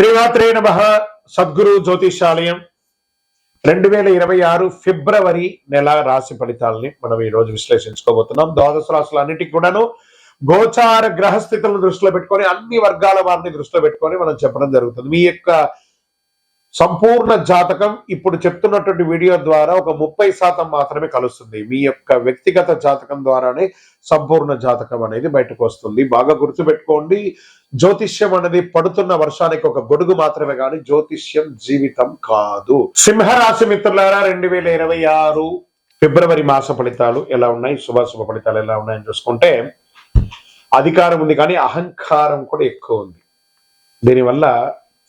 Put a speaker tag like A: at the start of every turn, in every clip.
A: శ్రీమాత్రే నమః. సద్గురు జ్యోతిషాలయం 2026 ఫిబ్రవరి నెల రాశి ఫలితాలని మనం ఈ రోజు విశ్లేషించుకోబోతున్నాం. ద్వాదశ రాశులన్నిటికీ కూడాను గోచార గ్రహస్థితులను దృష్టిలో పెట్టుకొని అన్ని వర్గాల వారిని దృష్టిలో పెట్టుకొని మనం చెప్పడం జరుగుతుంది. మీ యొక్క సంపూర్ణ జాతకం ఇప్పుడు చెప్తున్నటువంటి వీడియో ద్వారా ఒక 30% మాత్రమే కలుస్తుంది. మీ యొక్క వ్యక్తిగత జాతకం ద్వారానే సంపూర్ణ జాతకం అనేది బయటకు వస్తుంది. బాగా గుర్తుపెట్టుకోండి, జ్యోతిష్యం అనేది పడుతున్న వర్షానికి ఒక గొడుగు మాత్రమే కానీ జ్యోతిష్యం జీవితం కాదు. సింహరాశి మిత్రులారా, 2026 ఫిబ్రవరి మాస ఫలితాలు ఎలా ఉన్నాయి, శుభాశుభ ఫలితాలు ఎలా ఉన్నాయని చూసుకుంటే, అధికారం ఉంది కానీ అహంకారం కూడా ఎక్కువ ఉంది. దీనివల్ల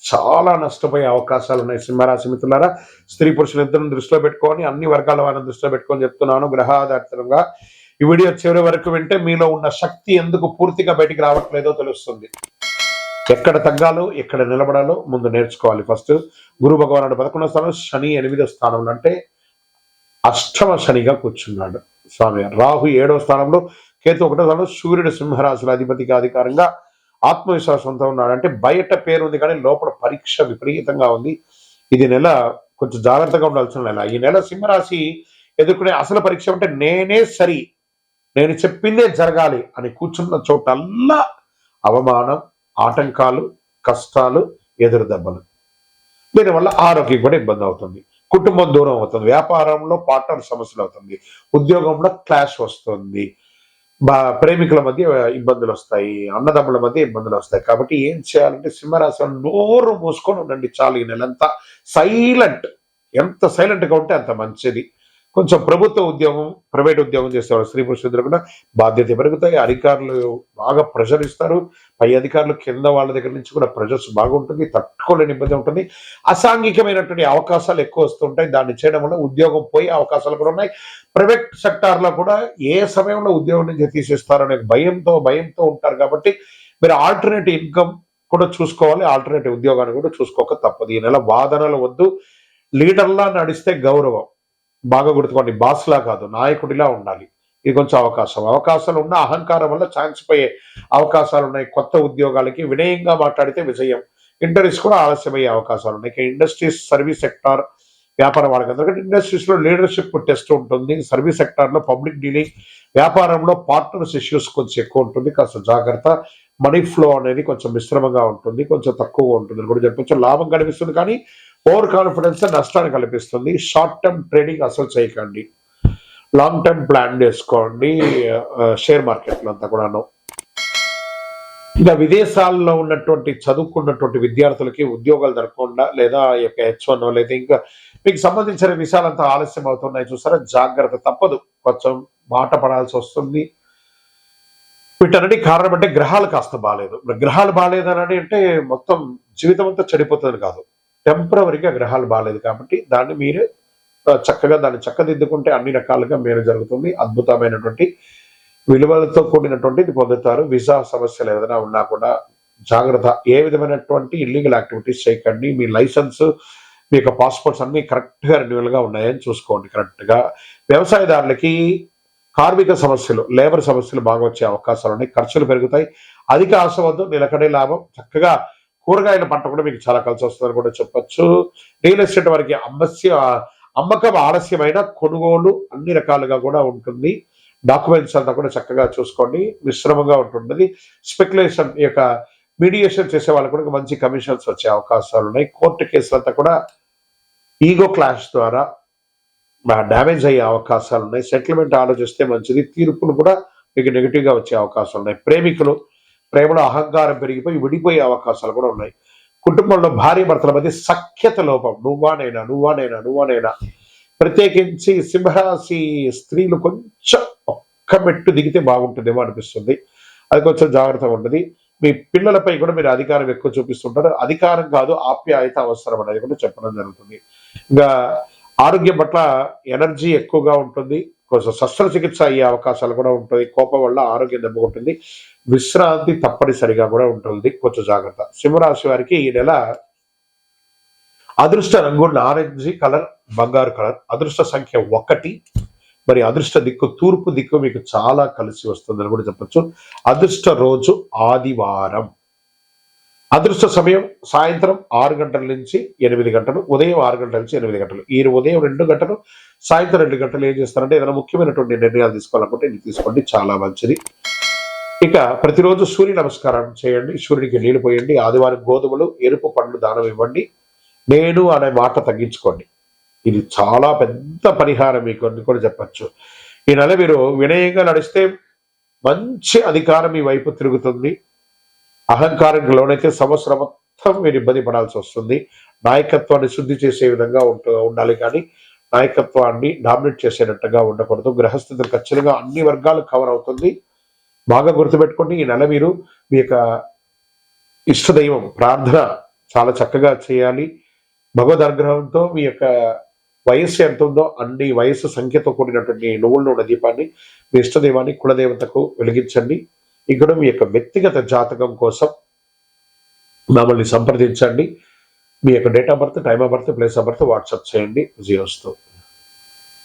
A: చాలా నష్టపోయే అవకాశాలు ఉన్నాయి. సింహరాశి మిత్రులారా, స్త్రీ పురుషులు ఇద్దరిని దృష్టిలో పెట్టుకొని అన్ని వర్గాల వారిని దృష్టిలో పెట్టుకొని చెప్తున్నాను. గ్రహాధారితంగా ఈ వీడియో చివరి వరకు వింటే మీలో ఉన్న శక్తి ఎందుకు పూర్తిగా బయటికి రావట్లేదో తెలుస్తుంది. ఎక్కడ తగ్గాలో ఎక్కడ నిలబడాలో ముందు నేర్చుకోవాలి. ఫస్ట్ గురు భగవానుడు 11వ స్థానంలో, శని 8వ స్థానంలో, అంటే అష్టమ శనిగా కూర్చున్నాడు స్వామి. రాహు 7వ స్థానంలో, కేతు 1వ స్థానంలో, సూర్యుడు సింహరాశుల అధిపతిగా అధికారంగా ఆత్మవిశ్వాసంతో ఉన్నాడు. అంటే బయట పేరు ఉంది కానీ లోపల పరీక్ష విపరీతంగా ఉంది. ఇది నెల కొంచెం జాగ్రత్తగా ఉండాల్సిన నెల. ఈ నెల సింహరాశి ఎదుర్కొనే అసలు పరీక్ష అంటే నేనే సరి, నేను చెప్పిందే జరగాలి అని కూర్చున్న చోటల్లా అవమానం, ఆటంకాలు, కష్టాలు, ఎదురు దెబ్బలు. దీనివల్ల ఆరోగ్యం కూడా ఇబ్బంది అవుతుంది, కుటుంబం దూరం అవుతుంది, వ్యాపారంలో పార్ట్నర్ సమస్యలు అవుతుంది, ఉద్యోగంలో క్లాష్ వస్తుంది, ప్రేమికుల మధ్య ఇబ్బందులు వస్తాయి, అన్నదమ్ముల మధ్య ఇబ్బందులు వస్తాయి. కాబట్టి ఏం చేయాలంటే సింహరాశి నోరు మూసుకొని ఉండండి చాలు. ఈ నెలంతా సైలెంట్, ఎంత సైలెంట్గా ఉంటే అంత మంచిది. కొంచెం ప్రభుత్వ ఉద్యోగం, ప్రైవేట్ ఉద్యోగం చేసేవాళ్ళు స్త్రీ పురుషులు కూడా బాధ్యత పెరుగుతాయి. అధికారులు బాగా ప్రెషర్ ఇస్తారు, పై అధికారులు కింద వాళ్ళ దగ్గర నుంచి కూడా ప్రెషర్స్ బాగుంటుంది, తట్టుకోలేని ఇబ్బంది ఉంటుంది. అసాంఘికమైనటువంటి అవకాశాలు ఎక్కువ వస్తుంటాయి. దాన్ని చేయడం వల్ల ఉద్యోగం పోయే అవకాశాలు కూడా ఉన్నాయి. ప్రైవేట్ సెక్టార్లో కూడా ఏ సమయంలో ఉద్యోగం నుంచి తీసేస్తారనే భయంతో ఉంటారు. కాబట్టి మీరు ఆల్టర్నేటివ్ ఇన్కమ్ కూడా చూసుకోవాలి, ఆల్టర్నేటివ్ ఉద్యోగాన్ని కూడా చూసుకోక తప్పదు. ఈ నెల వాదనలు వద్దు, లీడర్లా నడిస్తే గౌరవం. బాగా గుర్తుకోండి, బాస్లా కాదు, నాయకుడిలా ఉండాలి. ఇది కొంచెం అవకాశాలు ఉన్న అహంకారం వల్ల ఛాన్స్ పోయే అవకాశాలు ఉన్నాయి. కొత్త ఉద్యోగాలకి వినయంగా మాట్లాడితే విజయం. ఇంటర్వ్యూస్ కూడా ఆలస్యమయ్యే అవకాశాలు ఉన్నాయి. ఇండస్ట్రీస్, సర్వీస్ సెక్టార్, వ్యాపారం వాళ్ళకి ఎందుకంటే ఇండస్ట్రీస్ లో లీడర్షిప్ టెస్ట్ ఉంటుంది, సర్వీస్ సెక్టార్ లో పబ్లిక్ డీలింగ్, వ్యాపారంలో పార్ట్నర్స్ ఇష్యూస్ కొంచెం ఎక్కువ ఉంటుంది, కాస్త జాగ్రత్త. మనీ ఫ్లో అనేది కొంచెం మిశ్రమంగా ఉంటుంది, కొంచెం తక్కువగా ఉంటుంది కూడా చెప్పొచ్చు. లాభం కనిపిస్తుంది కానీ ఓవర్ కాన్ఫిడెన్స్ నష్టాన్ని కల్పిస్తుంది. షార్ట్ టర్మ్ ట్రేడింగ్ అసలు చేయకండి, లాంగ్ టర్మ్ ప్లాన్ చేసుకోండి. షేర్ మార్కెట్లో అంతా కూడాను. ఇంకా విదేశాల్లో ఉన్నటువంటి చదువుకున్నటువంటి విద్యార్థులకి ఉద్యోగాలు దొరకకుండా, లేదా H1 లేదా ఇంకా మీకు సంబంధించిన విషయాలంతా ఆలస్యం అవుతున్నాయి చూసారా, జాగ్రత్త. తప్పదు, కొంచెం మాట పడాల్సి వస్తుంది. వీటన్నిటి కారణం అంటే గ్రహాలు కాస్త బాగాలేదు. గ్రహాలు బాగాలేదని అంటే మొత్తం జీవితం అంతా చెడిపోతుంది కాదు, టెంపరవరీగా గ్రహాలు బాగాలేదు. కాబట్టి దాన్ని మీరు చక్కగా దాన్ని చక్కదిద్దుకుంటే అన్ని రకాలుగా మేలు జరుగుతుంది. అద్భుతమైనటువంటి విలువలతో కూడినటువంటిది పొందుతారు. వీసా సమస్యలు ఏదైనా ఉన్నా కూడా జాగ్రత్త. ఏ విధమైనటువంటి ఇల్లీగల్ యాక్టివిటీస్ చేయకండి. మీ లైసెన్స్, మీ యొక్క పాస్పోర్ట్స్ అన్ని కరెక్ట్గా రెన్యువల్గా ఉన్నాయని చూసుకోండి. కరెక్ట్గా వ్యవసాయదారులకి కార్మిక సమస్యలు, లేబర్ సమస్యలు బాగా వచ్చే అవకాశాలు ఉన్నాయి. ఖర్చులు పెరుగుతాయి. అధిక ఆశ వద్దు, నిలకడే లాభం. చక్కగా కూరగాయల పంట కూడా మీకు చాలా కలిసి వస్తుందని కూడా చెప్పొచ్చు. రియల్ ఎస్టేట్ వారికి అమ్మకం ఆలస్యమైన, కొనుగోలు అన్ని రకాలుగా కూడా ఉంటుంది. డాక్యుమెంట్స్ అంతా కూడా చక్కగా చూసుకోండి, మిశ్రమంగా ఉంటుంటుంది. స్పెక్యులేషన్ యొక్క మీడియేషన్ చేసే వాళ్ళకు కూడా మంచి కమిషన్స్ వచ్చే అవకాశాలు ఉన్నాయి. కోర్టు కేసులంతా కూడా ఈగో క్లాష్ ద్వారా డ్యామేజ్ అయ్యే అవకాశాలు ఉన్నాయి. సెటిల్మెంట్ ఆలోచిస్తే మంచిది. తీర్పులు కూడా మీకు నెగిటివ్గా వచ్చే అవకాశాలు ఉన్నాయి. ప్రేమికులు ప్రేమలో అహంకారం పెరిగిపోయి విడిపోయే అవకాశాలు కూడా ఉన్నాయి. కుటుంబంలో భార్య భర్తల మధ్య సఖ్యత లోపం, నువ్వానైనా. ప్రత్యేకించి సింహరాశి స్త్రీలు కొంచెం ఒక్క మెట్టు దిగితే బాగుంటుందేమో అనిపిస్తుంది. అది కొంచెం జాగ్రత్తగా ఉంటుంది. మీ పిల్లలపై కూడా మీరు అధికారం ఎక్కువ చూపిస్తుంటారు. అధికారం కాదు, ఆప్యాయత అవసరం అనేది కూడా చెప్పడం జరుగుతుంది. ఇంకా ఆరోగ్యం పట్ల ఎనర్జీ ఎక్కువగా ఉంటుంది. కొంచెం శస్త్రచికిత్స అయ్యే అవకాశాలు కూడా ఉంటుంది. కోపం వల్ల ఆరోగ్యం దెబ్బకుంటుంది. విశ్రాంతి తప్పనిసరిగా కూడా ఉంటుంది, కొంచెం జాగ్రత్త. సింహరాశి వారికి ఈ నెల అదృష్ట రంగు నారెంజ్ కలర్, బంగారు కలర్. అదృష్ట సంఖ్య 1. మరి అదృష్ట దిక్కు తూర్పు దిక్కు మీకు చాలా కలిసి వస్తుందని కూడా చెప్పొచ్చు. అదృష్ట రోజు ఆదివారం. అదృష్ట సమయం సాయంత్రం 6 గంటల నుంచి 8 గంటలు, ఉదయం 6 గంటల నుంచి 8 గంటలు. ఈ ఉదయం 2 గంటలు, సాయంత్రం 2 గంటలు ఏం చేస్తారంటే ఏదైనా ముఖ్యమైనటువంటి నిర్ణయాలు తీసుకోవాలనుకుంటే ఇది తీసుకోండి, చాలా మంచిది. ఇక ప్రతిరోజు సూర్య నమస్కారం చేయండి, సూర్యుడికి నీళ్లు పోయండి, ఆదివారం గోధుమలు, ఎరుపు పండ్లు దానం ఇవ్వండి, నేను అనే మాట తగ్గించుకోండి. ఇది చాలా పెద్ద పరిహారం మీకు అని కూడా చెప్పచ్చు. ఈ నెల మీరు వినయంగా నడిస్తే మంచి అధికారం మీ వైపు తిరుగుతుంది. అహంకారానికి లోనైతే సంవత్సరం మొత్తం మీరు ఇబ్బంది పడాల్సి వస్తుంది. నాయకత్వాన్ని శుద్ధి చేసే విధంగా ఉండాలి, కానీ నాయకత్వాన్ని డామినేట్ చేసేటట్టుగా ఉండకూడదు. గ్రహస్థితులు ఖచ్చితంగా అన్ని వర్గాలు కవర్ అవుతుంది. బాగా గుర్తుపెట్టుకోండి, ఈ నెల మీరు మీ యొక్క ఇష్టదైవం ప్రార్థన చాలా చక్కగా చేయాలి. భగవద్ అనుగ్రహంతో మీ యొక్క వయస్సు ఎంత ఉందో అన్ని వయస్సు సంఖ్యతో కూడినటువంటి నువ్వుల నూనె దీపాన్ని మీ ఇష్టదైవాన్ని కులదేవతకు వెలిగించండి. ఇక్కడ మీ యొక్క వ్యక్తిగత జాతకం కోసం మమ్మల్ని సంప్రదించండి. మీ యొక్క date of birth, time of birth, place of birth WhatsApp చేయండి. విజయోస్తు.